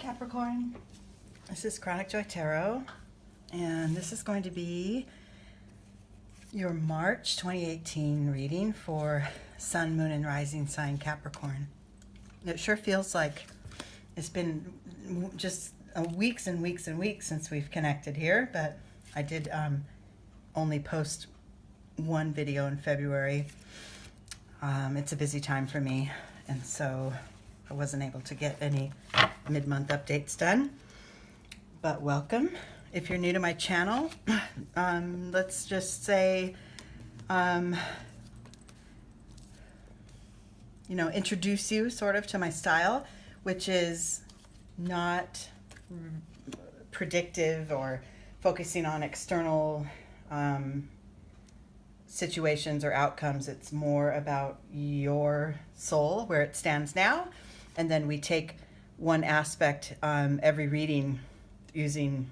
Capricorn. This is Chronic Joy Tarot, and this is going to be your March 2018 reading for Sun, Moon, and Rising sign Capricorn. It sure feels like it's been just weeks and weeks and weeks since we've connected here, but I did only post one video in February. It's a busy time for me, and so I wasn't able to get any mid-month updates done. But welcome. If you're new to my channel, let's just say, introduce you sort of to my style, which is not predictive or focusing on external situations or outcomes. It's more about your soul, where it stands now, and then we take one aspect every reading using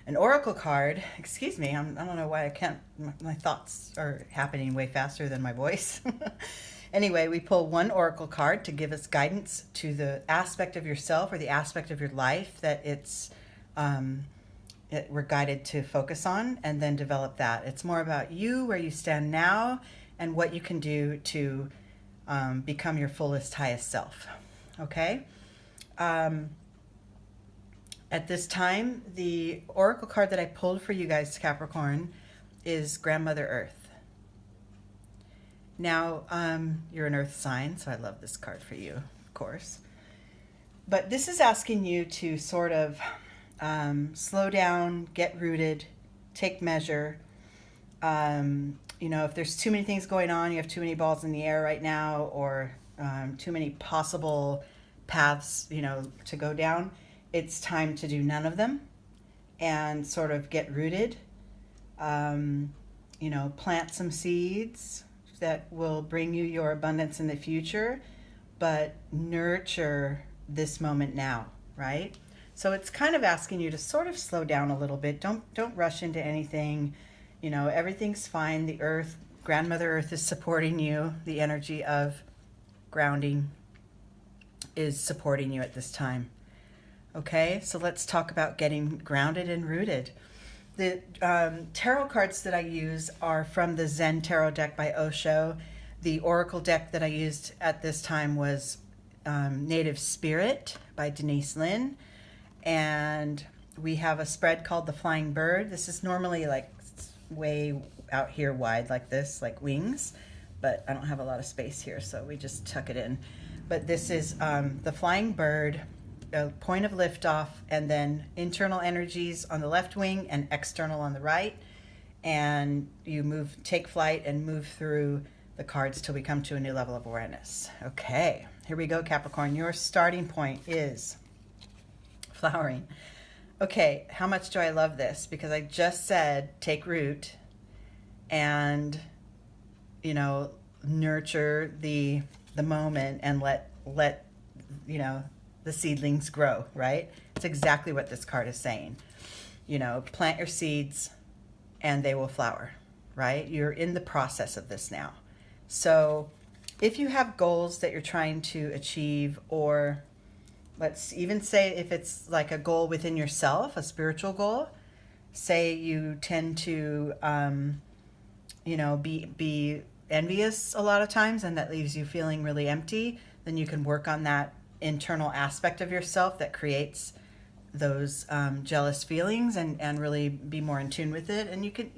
an oracle card. Excuse me, I don't know why I can't, my thoughts are happening way faster than my voice. Anyway, we pull one oracle card to give us guidance to the aspect of yourself or the aspect of your life that we're guided to focus on, and then develop that. It's more about you, where you stand now, and what you can do to become your fullest, highest self. Okay? At this time, the oracle card that I pulled for you guys, Capricorn, is Grandmother Earth. Now, you're an earth sign, so I love this card for you, of course. But this is asking you to sort of slow down, get rooted, take measure. If there's too many things going on, you have too many balls in the air right now, or too many possible paths, to go down, it's time to do none of them and sort of get rooted. Plant some seeds that will bring you your abundance in the future, but nurture this moment now, right? So it's kind of asking you to sort of slow down a little bit. Don't rush into anything. Everything's fine. The earth, Grandmother Earth, is supporting you. The energy of grounding is supporting you at this time. Okay, so let's talk about getting grounded and rooted. The tarot cards that I use are from the Zen Tarot deck by Osho. The oracle deck that I used at this time was Native Spirit by Denise Lynn. And we have a spread called the Flying Bird. This is normally like way out here wide like this, like wings, but I don't have a lot of space here, so we just tuck it in. But this is the Flying Bird, a point of liftoff, and then internal energies on the left wing and external on the right. And you take flight and move through the cards till we come to a new level of awareness. Okay, here we go, Capricorn. Your starting point is flowering. Okay, how much do I love this? Because I just said take root and, nurture the moment and let the seedlings grow, right? It's exactly what this card is saying. Plant your seeds and they will flower, right? You're in the process of this now. So if you have goals that you're trying to achieve, or let's even say if it's like a goal within yourself, a spiritual goal, say you tend to, be envious a lot of times, and that leaves you feeling really empty, then you can work on that internal aspect of yourself that creates those jealous feelings and really be more in tune with it. And you can,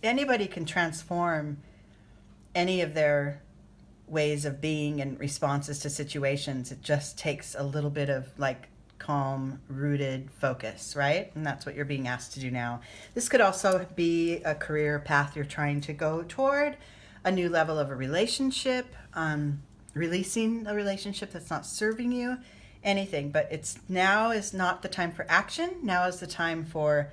anybody can transform any of their ways of being and responses to situations. It just takes a little bit of calm, rooted focus, right? And that's what you're being asked to do now. This could also be a career path you're trying to go toward, a new level of a relationship, releasing a relationship that's not serving you, anything. But now is not the time for action. Now is the time for,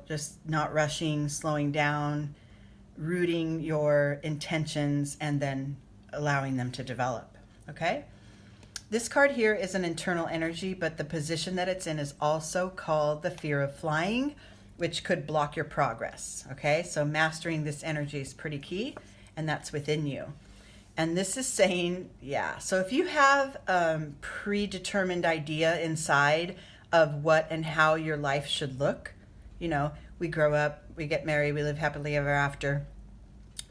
just not rushing, slowing down, rooting your intentions, and then allowing them to develop. Okay? This card here is an internal energy, but the position that it's in is also called the fear of flying, which could block your progress. Okay? So mastering this energy is pretty key, and that's within you. And this is saying, yeah, so if you have a predetermined idea inside of what and how your life should look, you know, we grow up, we get married, we live happily ever after.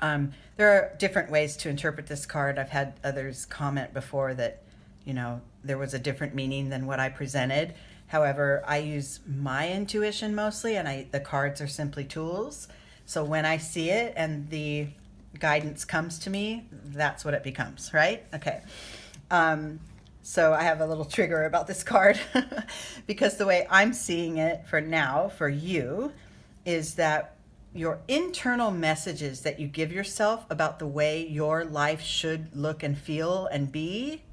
There are different ways to interpret this card. I've had others comment before that, you know, there was a different meaning than what I presented. However, I use my intuition mostly, and the cards are simply tools. So when I see it and the guidance comes to me, that's what it becomes, right? Okay. So I have a little trigger about this card because the way I'm seeing it for now, for you, is that your internal messages that you give yourself about the way your life should look and feel and be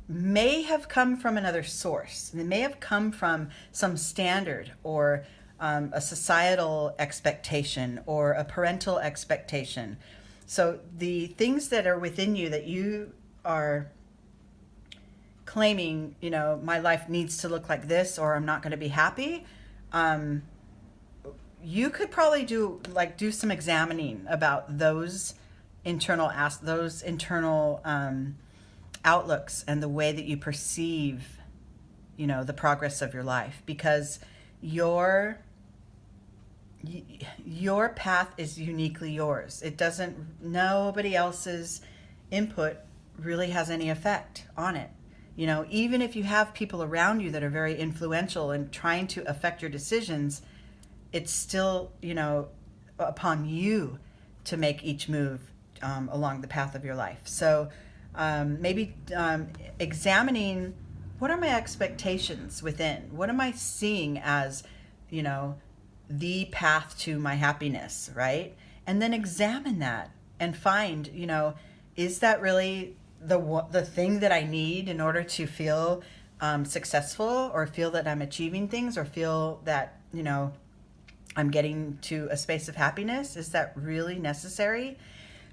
may have come from another source. They may have come from some standard or a societal expectation or a parental expectation. So the things that are within you that you are claiming, you know, my life needs to look like this or I'm not going to be happy, you could probably do some examining about those internal outlooks and the way that you perceive, you know, the progress of your life, because your path is uniquely yours. Nobody else's input really has any effect on it. You know, even if you have people around you that are very influential and trying to affect your decisions, it's still, you know, upon you to make each move along the path of your life. So maybe examining, what are my expectations within? What am I seeing as, you know, the path to my happiness, right? And then examine that and find, you know, is that really the thing that I need in order to feel successful, or feel that I'm achieving things, or feel that, you know, I'm getting to a space of happiness? Is that really necessary?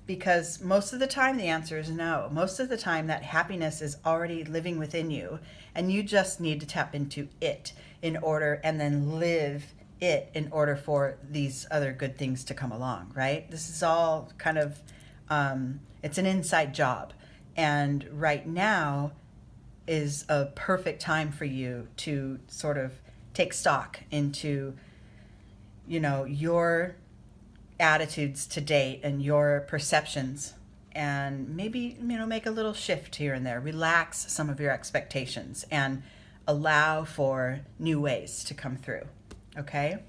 Because most of the time the answer is no. Most of the time that happiness is already living within you, and you just need to tap into it in order, and then live it in order for these other good things to come along, right? This is all kind of, it's an inside job. And right now is a perfect time for you to sort of take stock into, you know, your attitudes to date and your perceptions, and maybe, you know, make a little shift here and there. Relax some of your expectations and allow for new ways to come through. Okay?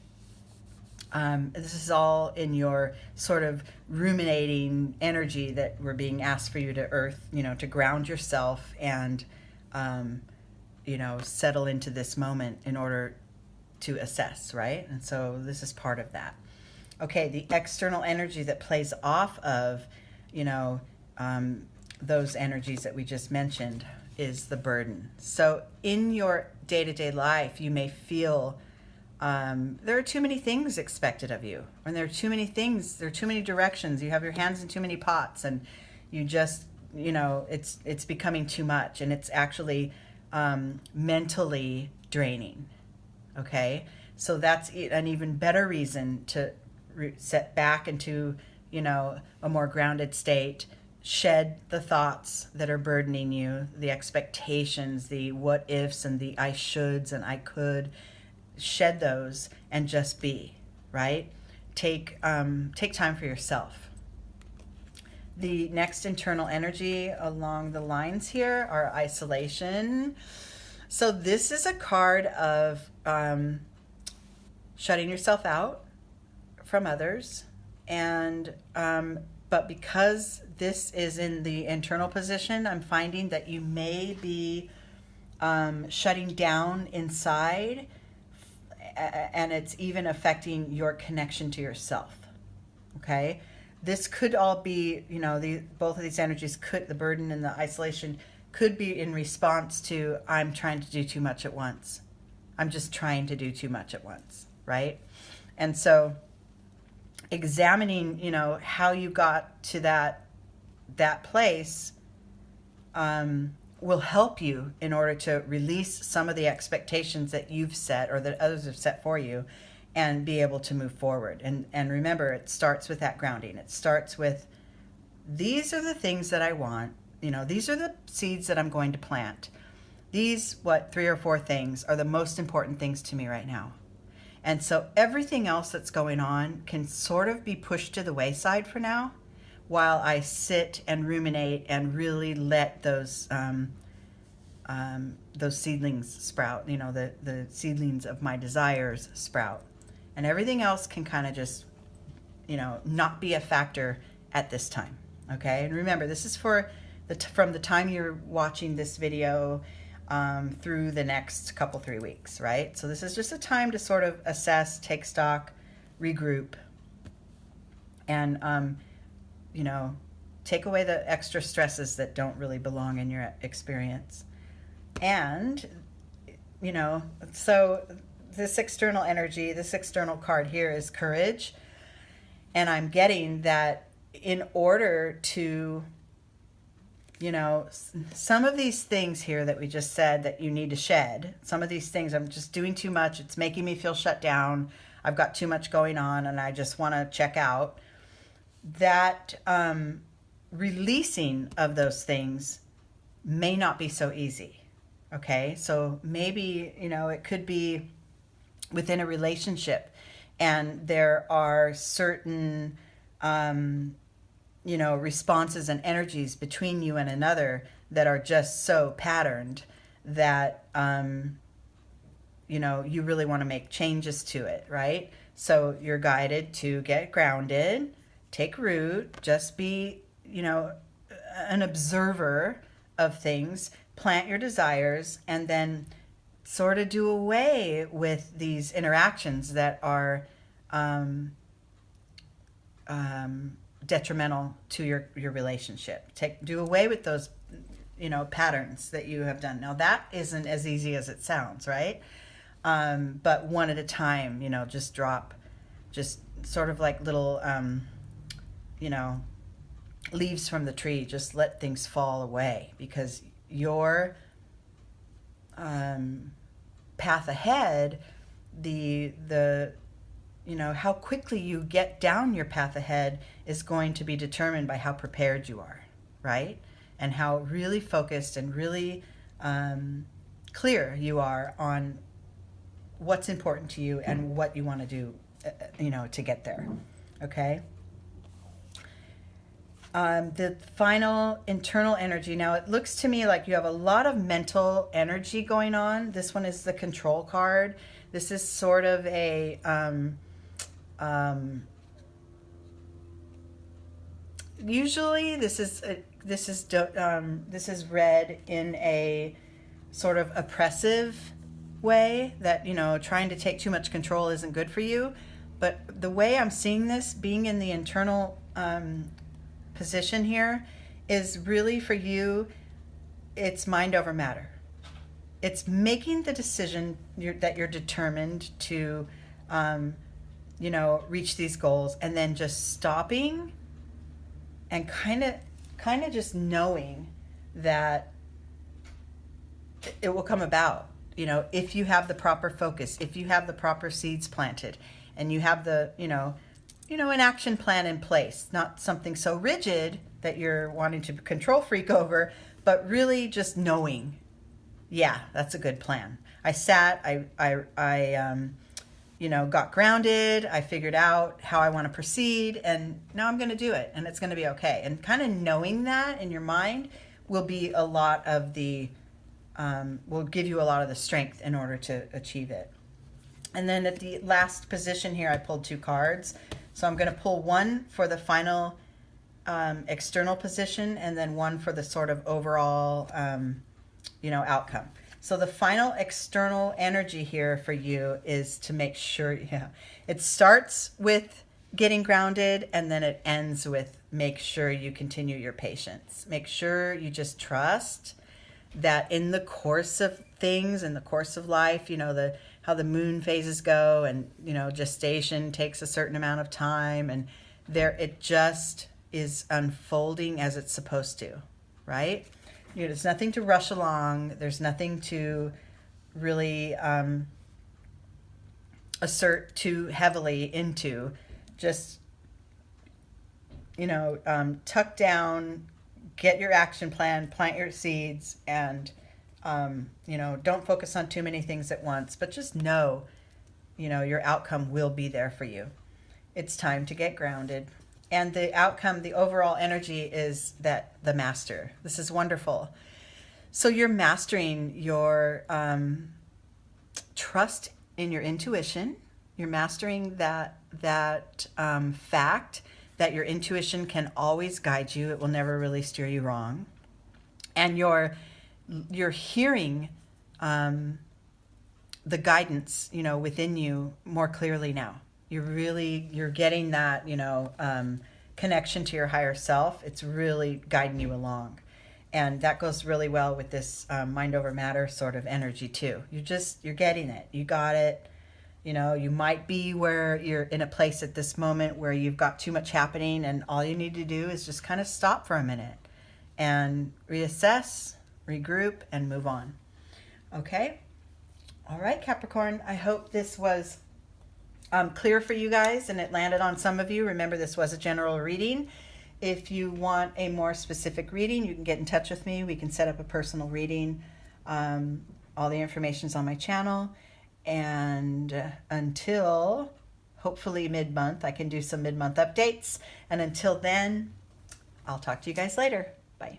This is all in your sort of ruminating energy that we're being asked for you to earth, you know, to ground yourself and, you know, settle into this moment in order to assess, right? And so this is part of that. Okay, the external energy that plays off of, you know, those energies that we just mentioned is the burden. So in your day-to-day life, you may feel there are too many things expected of you, and there are too many things, there are too many directions, you have your hands in too many pots, and you just, you know, it's becoming too much, and it's actually mentally draining. Okay, so that's an even better reason to set back into, you know, a more grounded state. Shed the thoughts that are burdening you, the expectations, the what ifs and the I shoulds and I could. Shed those and just be, right? Take time for yourself. The next internal energy along the lines here are isolation. So this is a card of shutting yourself out from others, and but because this is in the internal position, I'm finding that you may be shutting down inside, and it's even affecting your connection to yourself. Okay, this could all be, you know, both of these energies could, the burden and the isolation, could be in response to, I'm trying to do too much at once. I'm just trying to do too much at once, right? And so examining, you know, how you got to that place will help you in order to release some of the expectations that you've set or that others have set for you, and be able to move forward. And remember, it starts with that grounding. It starts with, these are the things that I want. These are the seeds that I'm going to plant. These, 3 or 4 things are the most important things to me right now. And so everything else that's going on can sort of be pushed to the wayside for now, while I sit and ruminate and really let those seedlings sprout, the seedlings of my desires sprout. And everything else can kind of just, not be a factor at this time. Okay. And remember, this is from the time you're watching this video through the next 3 weeks, right? So this is just a time to sort of assess, take stock, regroup, and, take away the extra stresses that don't really belong in your experience. And, so this external energy, this external card here is courage. And I'm getting that in order to, some of these things here that we just said that you need to shed, some of these things, I'm just doing too much. It's making me feel shut down. I've got too much going on and I just want to check out. That releasing of those things may not be so easy. Okay, so maybe, it could be within a relationship and there are certain, responses and energies between you and another that are just so patterned that, you really want to make changes to it, right? So you're guided to get grounded, take root, just be, an observer of things, plant your desires, and then sort of do away with these interactions that are detrimental to your relationship. Do away with those, patterns that you have done. Now that isn't as easy as it sounds, right? But one at a time, just drop, just sort of like little, leaves from the tree. Just let things fall away, because your path ahead, the how quickly you get down your path ahead is going to be determined by how prepared you are, right? And how really focused and really clear you are on what's important to you and what you want to do, to get there, okay? The final internal energy. Now, it looks to me like you have a lot of mental energy going on. This one is the control card. This is sort of a, usually this is read in a sort of oppressive way, that, trying to take too much control isn't good for you. But the way I'm seeing this, being in the internal, position here, is really for you, it's mind over matter. It's making the decision that you're determined to, reach these goals, and then just stopping and kind of just knowing that it will come about, if you have the proper focus, if you have the proper seeds planted, and you have the, an action plan in place, not something so rigid that you're wanting to control freak over, but really just knowing, yeah, that's a good plan. I sat, I got grounded, I figured out how I want to proceed, and now I'm going to do it, and it's going to be okay. And kind of knowing that in your mind will be a lot of the, will give you a lot of the strength in order to achieve it. And then at the last position here, I pulled 2 cards. So I'm going to pull one for the final external position, and then one for the sort of overall, outcome. So the final external energy here for you is to make sure, it starts with getting grounded, and then it ends with make sure you continue your patience. Make sure you just trust that in the course of things, in the course of life, how the moon phases go, and gestation takes a certain amount of time, and it just is unfolding as it's supposed to, right? There's nothing to rush along. There's nothing to really assert too heavily into. Just, tuck down, get your action plan, plant your seeds, and, don't focus on too many things at once, but just know, your outcome will be there for you. It's time to get grounded. And the outcome, the overall energy is that the master. This is wonderful. So you're mastering your trust in your intuition. You're mastering that fact that your intuition can always guide you. It will never really steer you wrong. And you're hearing the guidance, within you more clearly now. You're getting that, connection to your higher self. It's really guiding you along. And that goes really well with this mind over matter sort of energy too. You're getting it. You got it. You might be where you're in a place at this moment where you've got too much happening, and all you need to do is just kind of stop for a minute and reassess, regroup, and move on. Okay? All right, Capricorn. I hope this was clear for you guys and it landed on some of you. Remember, this was a general reading. If you want a more specific reading, you can get in touch with me. We can set up a personal reading. All the information's on my channel. And until hopefully mid-month, I can do some mid-month updates. And until then, I'll talk to you guys later. Bye.